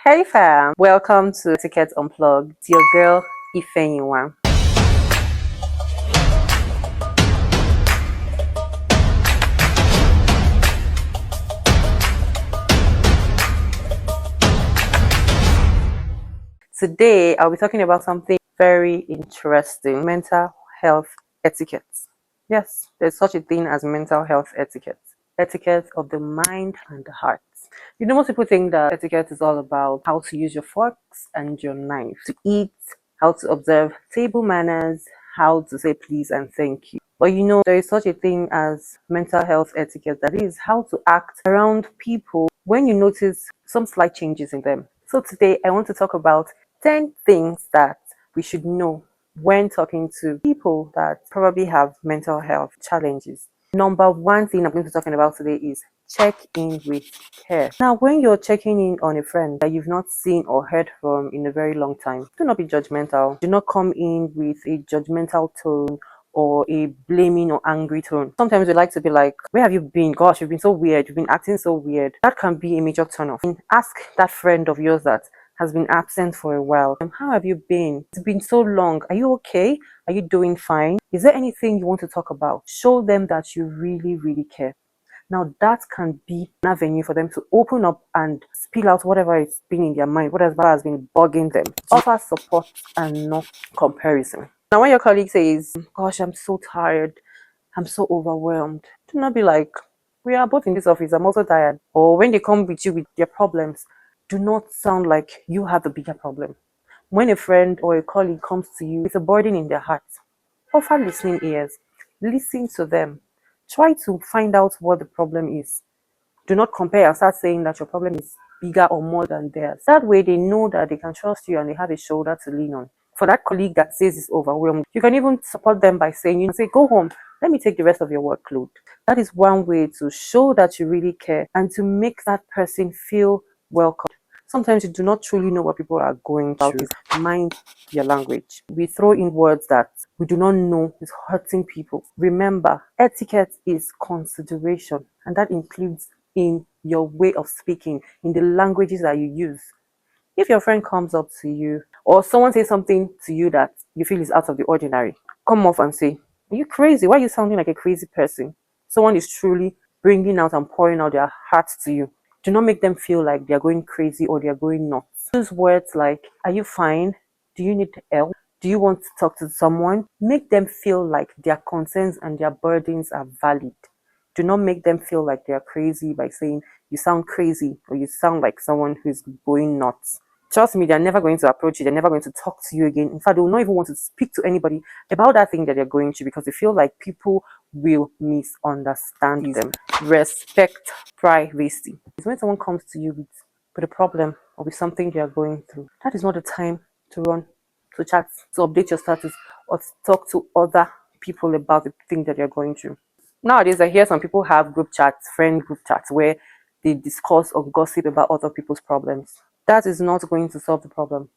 Hey fam, welcome to Etiquette Unplugged. It's your girl Ifeyinwa. Today I'll be talking about something very interesting: mental health etiquette. Yes, there's such a thing as mental health etiquette. Etiquette of the mind and the heart. Most people think that etiquette is all about how to use your forks and your knife to eat, how to observe table manners, how to say please and thank you. But there is such a thing as mental health etiquette, that is how to act around people when you notice some slight changes in them. So today I want to talk about 10 things that we should know when talking to people that probably have mental health challenges. Number one thing I'm going to be talking about today is check in with care. Now, when you're checking in on a friend that you've not seen or heard from in a very long time, do not be judgmental. Do not come in with a judgmental tone or a blaming or angry tone. Sometimes we like to be like, where have you been? Gosh, you've been so weird. You've been acting so weird. That can be a major turn off. And ask that friend of yours that has been absent for a while. How have you been? It's been so long. Are you okay? Are you doing fine? Is there anything you want to talk about? Show them that you really, really care. Now that can be an avenue for them to open up and spill out whatever is been in their mind, whatever has been bugging them. Offer support and not comparison. Now when your colleague says, gosh, I'm so tired, I'm so overwhelmed, do not be like, we are both in this office, I'm also tired. Or when they come with you with their problems, do not sound like you have the bigger problem. When a friend or a colleague comes to you with a burden in their heart, offer listening ears. Listen to them. Try to find out what the problem is. Do not compare and start saying that your problem is bigger or more than theirs. That way they know that they can trust you and they have a shoulder to lean on. For that colleague that says it's overwhelmed, you can even support them by saying, say, go home, let me take the rest of your workload. That is one way to show that you really care and to make that person feel welcome. Sometimes you do not truly know what people are going through. Mind your language. We throw in words that we do not know is hurting people. Remember, etiquette is consideration, and that includes in your way of speaking, in the languages that you use. If your friend comes up to you or someone says something to you that you feel is out of the ordinary, come off and say, are you crazy? Why are you sounding like a crazy person? Someone is truly bringing out and pouring out their hearts to you. Do not make them feel like they're going crazy or they're going nuts. Use words like, are you fine? Do you need help? Do you want to talk to someone? Make them feel like their concerns and their burdens are valid. Do not make them feel like they're crazy by saying you sound crazy or you sound like someone who's going nuts. Trust me, they're never going to approach you. They're never going to talk to you again. In fact, they will not even want to speak to anybody about that thing that they're going through because they feel like people will misunderstand them. Respect privacy. It's when someone comes to you with a problem or with something they are going through. That is not the time to run, to chat, to update your status, or to talk to other people about the thing that you're going through. Nowadays, I hear some people have group chats, friend group chats, where they discuss or gossip about other people's problems. That is not going to solve the problem.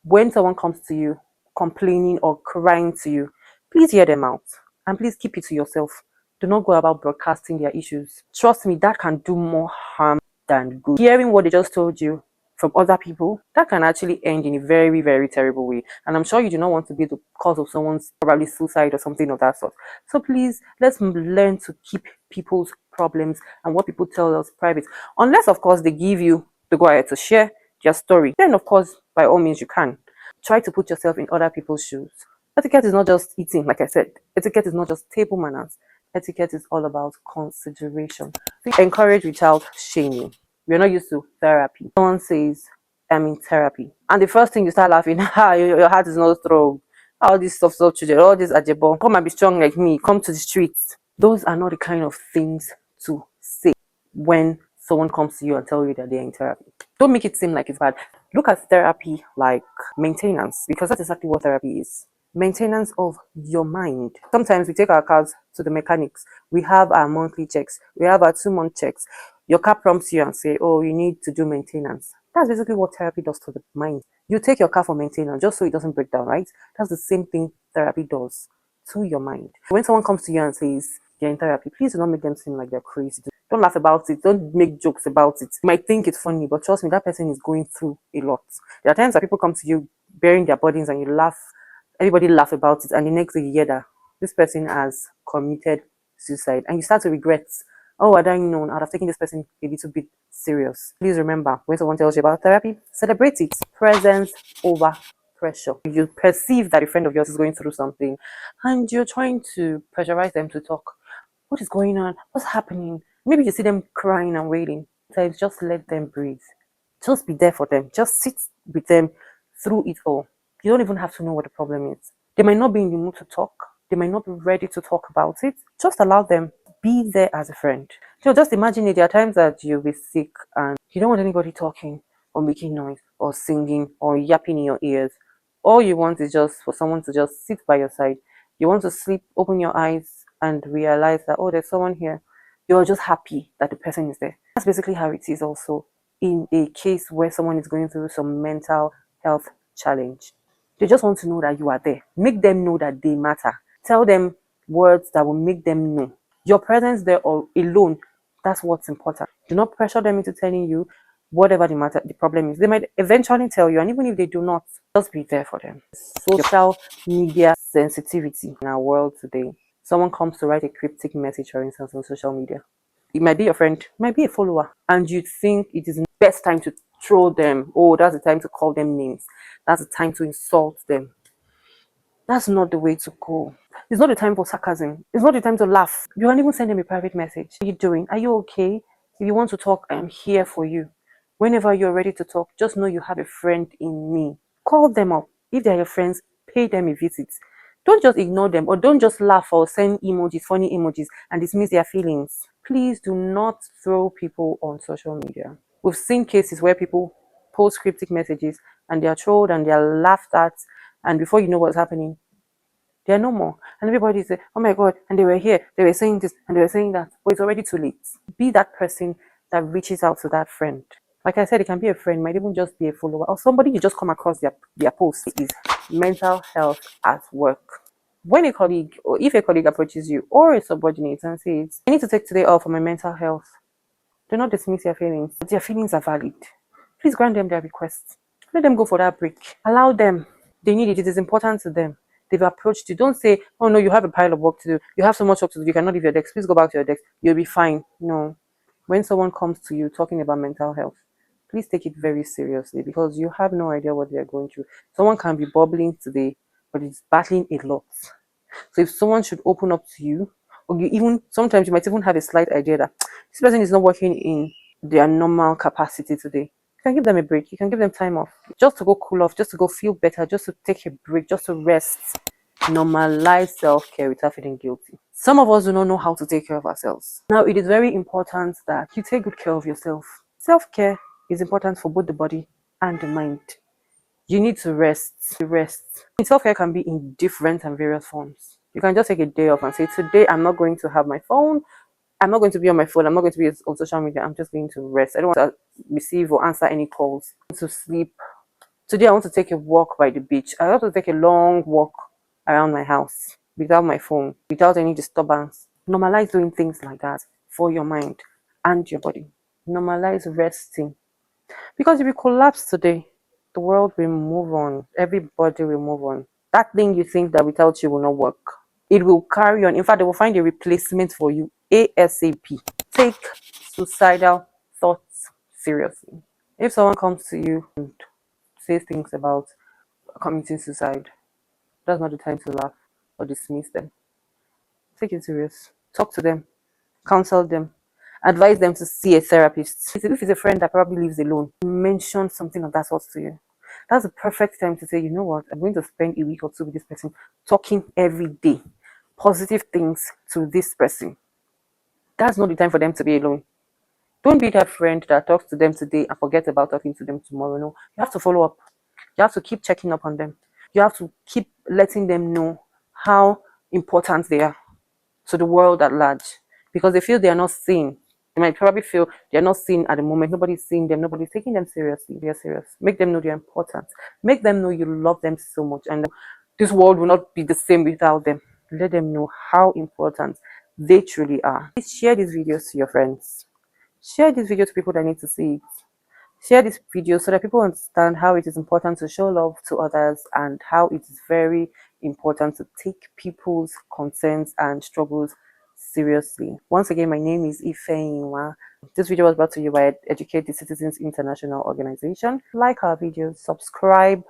When someone comes to you complaining or crying to you, please hear them out and please keep it to yourself. Do not go about broadcasting their issues. Trust me, that can do more harm than good. Hearing what they just told you from other people, that can actually end in a very, very terrible way. And I'm sure you do not want to be the cause of someone's probably suicide or something of that sort. So please, let's learn to keep people's problems and what people tell us private. Unless, of course, they give you the go ahead to share their story. Then, of course, by all means, you can. Try to put yourself in other people's shoes. Etiquette is not just eating, like I said. Etiquette is not just table manners. Etiquette is all about consideration. Encourage without shaming. We're not used to therapy. Someone says, I'm in therapy. And the first thing you start laughing, your heart is not strong. All these soft children, all these ajebo, come and be strong like me, come to the streets. Those are not the kind of things to say when someone comes to you and tell you that they're in therapy. Don't make it seem like it's bad. Look at therapy like maintenance, because that's exactly what therapy is. Maintenance of your mind. Sometimes we take our cars to the mechanics. We have our monthly checks. We have our 2-month checks. Your car prompts you and say, oh, you need to do maintenance. That's basically what therapy does to the mind. You take your car for maintenance just so it doesn't break down, right? That's the same thing therapy does to your mind. When someone comes to you and says they're in therapy, please do not make them seem like they're crazy. Don't laugh about it. Don't make jokes about it. You might think it's funny, but trust me, that person is going through a lot. There are times that people come to you bearing their burdens and you laugh. Everybody laugh about it, and the next day you hear that this person has committed suicide, and you start to regret. Oh, had I known, I'd have taken this person a little bit serious. Please remember, when someone tells you about therapy, celebrate it. Presence over pressure. You perceive that a friend of yours is going through something, and you're trying to pressurize them to talk. What is going on? What's happening? Maybe you see them crying and wailing. So just let them breathe. Just be there for them. Just sit with them through it all. You don't even have to know what the problem is. They might not be in the mood to talk. They might not be ready to talk about it. Just allow them. Be there as a friend. Just imagine it. There are times that you'll be sick and you don't want anybody talking or making noise or singing or yapping in your ears. All you want is just for someone to just sit by your side. You want to sleep, open your eyes and realize that, oh, there's someone here. You're just happy that the person is there. That's basically how it is also in a case where someone is going through some mental health challenge. They just want to know that you are there. Make them know that they matter. Tell them words that will make them know. Your presence there or alone, that's what's important. Do not pressure them into telling you whatever the problem is. They might eventually tell you, and even if they do not, just be there for them. Social media sensitivity in our world today. Someone comes to write a cryptic message, for instance, on social media. It might be your friend, it might be a follower, and you think it is the best time to throw them. Oh, that's the time to call them names. That's the time to insult them. That's not the way to go. It's not the time for sarcasm. It's not the time to laugh. You can even send them a private message. How are you doing? Are you okay? If you want to talk, I am here for you. Whenever you're ready to talk, just know you have a friend in me. Call them up. If they're your friends, pay them a visit. Don't just ignore them or don't just laugh or send emojis, funny emojis, and dismiss their feelings. Please do not throw people on social media. We've seen cases where people post cryptic messages and they are trolled and they are laughed at, and before you know what's happening, they are no more. And everybody say, oh my God, and they were here, they were saying this, and they were saying that. But it's already too late. Be that person that reaches out to that friend. Like I said, it can be a friend, might even just be a follower, or somebody you just come across their post. It is mental health at work. When a colleague, or if a colleague approaches you, or a subordinate and says, I need to take today off for my mental health, do not dismiss their feelings. Their feelings are valid. Please grant them their request. Let them go for that break. Allow them. They need it. It is important to them. They've approached you. Don't say, oh no, you have a pile of work to do. You have so much work to do. You cannot leave your desk. Please go back to your desk. You'll be fine. No. When someone comes to you talking about mental health, please take it very seriously because you have no idea what they're going through. Someone can be bubbling today, but it's battling a lot. So if someone should open up to you, or you even sometimes you might even have a slight idea that this person is not working in their normal capacity today. You can give them a break. You can give them time off just to go cool off, just to go feel better, just to take a break, just to rest. Normalize self-care without feeling guilty. Some of us do not know how to take care of ourselves. Now, it is very important that you take good care of yourself. Self-care is important for both the body and the mind. You need to rest. Self-care can be in different and various forms. You can just take a day off and say, today I'm not going to have my phone. I'm not going to be on my phone. I'm not going to be on social media. I'm just going to rest. I don't want to receive or answer any calls. I want to sleep. Today I want to take a walk by the beach. I want to take a long walk around my house without my phone, without any disturbance. Normalize doing things like that for your mind and your body. Normalize resting. Because if you collapse today, the world will move on. Everybody will move on. That thing you think that without you will not work, it will carry on. In fact, they will find a replacement for you ASAP. Take suicidal thoughts seriously. If someone comes to you and says things about committing suicide, that's not the time to laugh or dismiss them. Take it serious. Talk to them. Counsel them. Advise them to see a therapist. If it's a friend that probably lives alone, mention something of that sort to you. That's the perfect time to say, you know what, I'm going to spend a week or two with this person, talking every day, positive things to this person. That's not the time for them to be alone. Don't be that friend that talks to them today and forget about talking to them tomorrow. No, you have to follow up. You have to keep checking up on them. You have to keep letting them know how important they are to the world at large because they feel they are not seen. They might probably feel they are not seen at the moment. Nobody's seeing them. Nobody's taking them seriously. They are serious. Make them know they're important. Make them know you love them so much and this world will not be the same without them. Let them know how important they truly are. Please share these videos to your friends. Share this video to people that need to see it. Share this video so that people understand how it is important to show love to others and how it is very important to take people's concerns and struggles seriously. Once again, my name is Ifeyinwa. This video was brought to you by Educate the Citizens International Organization. Like our videos, subscribe,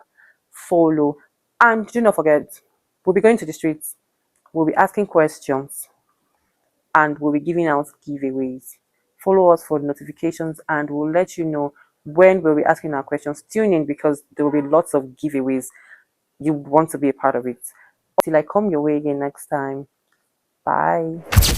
follow, and do not forget, we'll be going to the streets, we'll be asking questions, and we'll be giving out giveaways. Follow us for notifications and we'll let you know when we'll be asking our questions. Tune in because there will be lots of giveaways. You want to be a part of it. Till I come your way again next time. Bye.